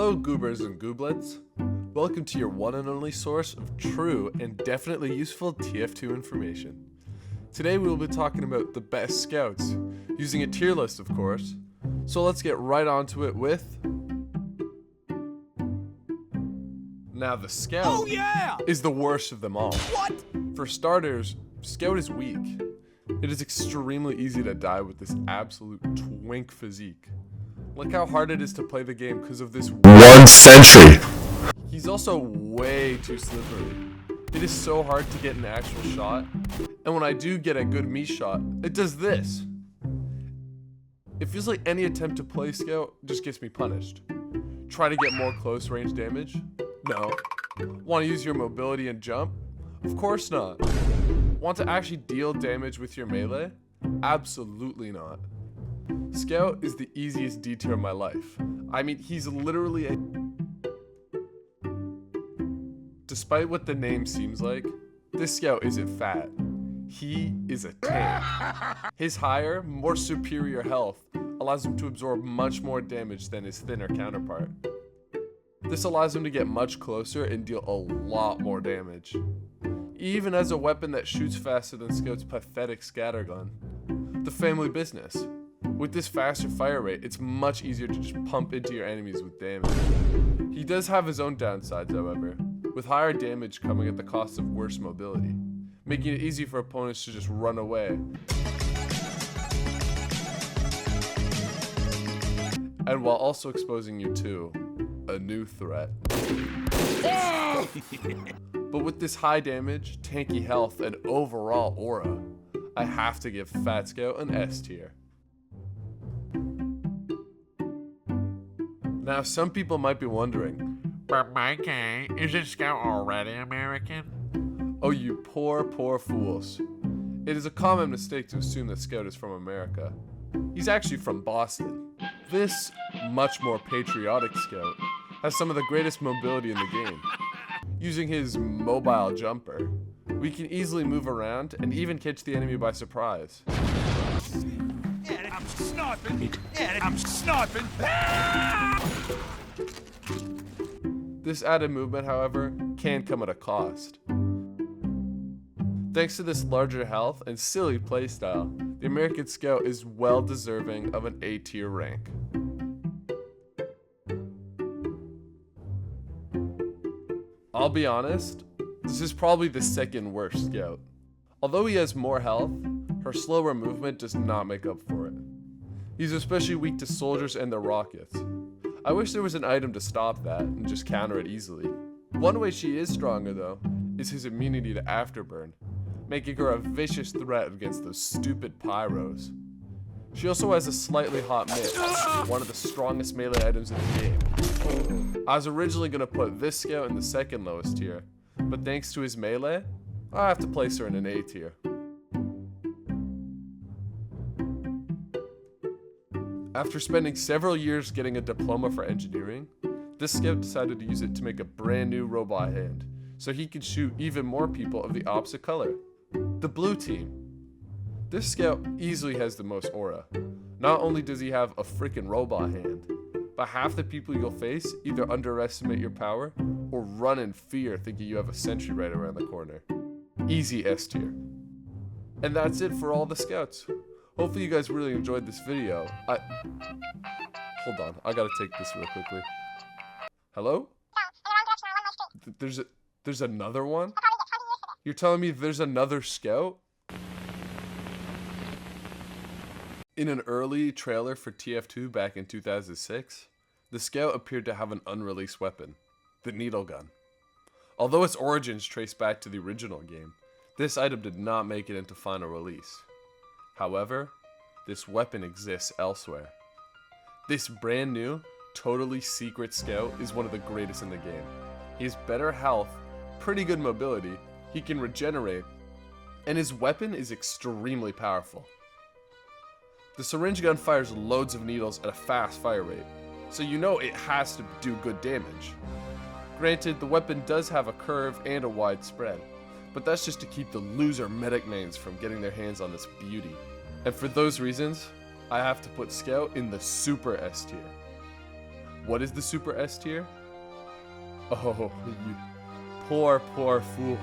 Hello goobers and gooblets. Welcome to your one and only source of true and definitely useful TF2 information. Today we will be talking about the best scouts, using a tier list of course. So let's get right onto it with... Now the Scout is the worst of them all. What? For starters, Scout is weak. It is extremely easy to die with this absolute twink physique. Look how hard it is to play the game because of this one sentry. He's also way too slippery. It is so hard to get an actual shot, and when I do get a good me shot, it does this. It feels like any attempt to play Scout just gets me punished. Try to get more close range damage? No. Want to use your mobility and jump? Of course not. Want to actually deal damage with your melee? Absolutely not. Scout is the easiest D tier in my life. I mean, he's literally a... Despite what the name seems like, this Scout isn't fat. He is a tank. His higher, more superior health allows him to absorb much more damage than his thinner counterpart. This allows him to get much closer and deal a lot more damage. Even as a weapon that shoots faster than Scout's pathetic scattergun. The family business. With this faster fire rate, it's much easier to just pump into your enemies with damage. He does have his own downsides, however, with higher damage coming at the cost of worse mobility, making it easy for opponents to just run away. And while also exposing you to a new threat. But with this high damage, tanky health, and overall aura, I have to give Fat Scout an S tier. Now, some people might be wondering, But Mikey, isn't Scout already American? oh you poor, poor fools. It is a common mistake to assume that Scout is from America. He's actually from Boston. This much more patriotic Scout has some of the greatest mobility in the game. Using his mobile jumper, we can easily move around and even catch the enemy by surprise. I'm sniping. I'm sniping. This added movement, however, can come at a cost. Thanks to this larger health and silly playstyle, the American Scout is well deserving of an A tier rank. I'll be honest, this is probably the second worst Scout. Although he has more health, her slower movement does not make up for it. He's especially weak to soldiers and their rockets. I wish there was an item to stop that and just counter it easily. One way she is stronger though, is his immunity to afterburn, making her a vicious threat against those stupid pyros. She also has a slightly hot mitt, one of the strongest melee items in the game. I was originally going to put this Scout in the second lowest tier, but thanks to his melee, I have to place her in an A tier. After spending several years getting a diploma for engineering, this Scout decided to use it to make a brand new robot hand, so he could shoot even more people of the opposite color, the blue team. This Scout easily has the most aura. Not only does he have a freaking robot hand, but half the people you'll face either underestimate your power or run in fear thinking you have a sentry right around the corner. Easy S tier. And that's it for all the Scouts. Hopefully you guys really enjoyed this video. Hold on, I gotta take this real quickly. Hello? There's another one? You're telling me there's another Scout? In an early trailer for TF2 back in 2006, the Scout appeared to have an unreleased weapon, the needle gun. Although its origins trace back to the original game, this item did not make it into final release. However, this weapon exists elsewhere. This brand new, totally secret Scout is one of the greatest in the game. He has better health, pretty good mobility, he can regenerate, and his weapon is extremely powerful. The syringe gun fires loads of needles at a fast fire rate, so you know it has to do good damage. Granted, the weapon does have a curve and a wide spread, but that's just to keep the loser medic mains from getting their hands on this beauty. And for those reasons, I have to put Scout in the super S tier. What is the Super S tier? Oh, you poor, poor fools.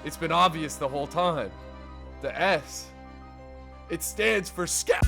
It's been obvious the whole time. The S. It stands for SCOUT.